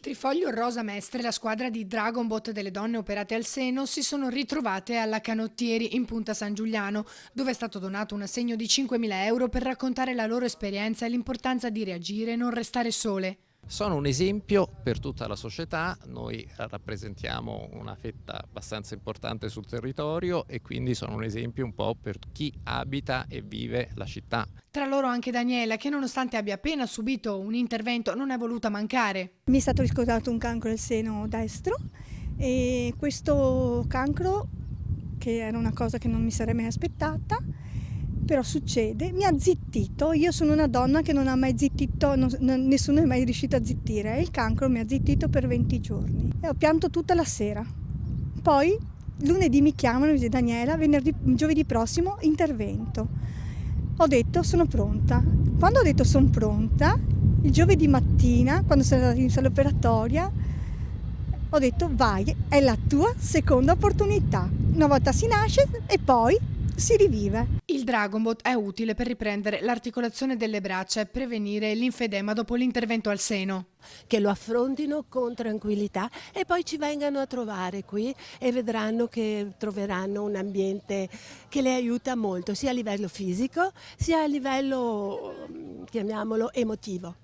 Trifoglio Rosa Mestre, la squadra di Dragonbot delle donne operate al seno, si sono ritrovate alla Canottieri in Punta San Giuliano, dove è stato donato un assegno di 5.000 euro per raccontare la loro esperienza e l'importanza di reagire e non restare sole. Sono un esempio per tutta la società, noi rappresentiamo una fetta abbastanza importante sul territorio e quindi sono un esempio un po' per chi abita e vive la città. Tra loro anche Daniela, che nonostante abbia appena subito un intervento non è voluta mancare. Mi è stato riscontrato un cancro al seno destro e questo cancro, che era una cosa che non mi sarei mai aspettata, però succede, mi ha zittito. Io sono una donna che non ha mai zittito, nessuno è mai riuscito a zittire, e il cancro mi ha zittito per 20 giorni e ho pianto tutta la sera. Poi lunedì mi chiamano e mi dice: Daniela, giovedì prossimo intervento. Ho detto sono pronta. Quando ho detto sono pronta, il giovedì mattina, quando sono andata in sala operatoria, ho detto vai, è la tua seconda opportunità. Una volta si nasce e poi si rivive. Il Dragonbot è utile per riprendere l'articolazione delle braccia e prevenire l'infedema dopo l'intervento al seno. Che lo affrontino con tranquillità e poi ci vengano a trovare qui e vedranno che troveranno un ambiente che le aiuta molto, sia a livello fisico sia a livello, chiamiamolo, emotivo.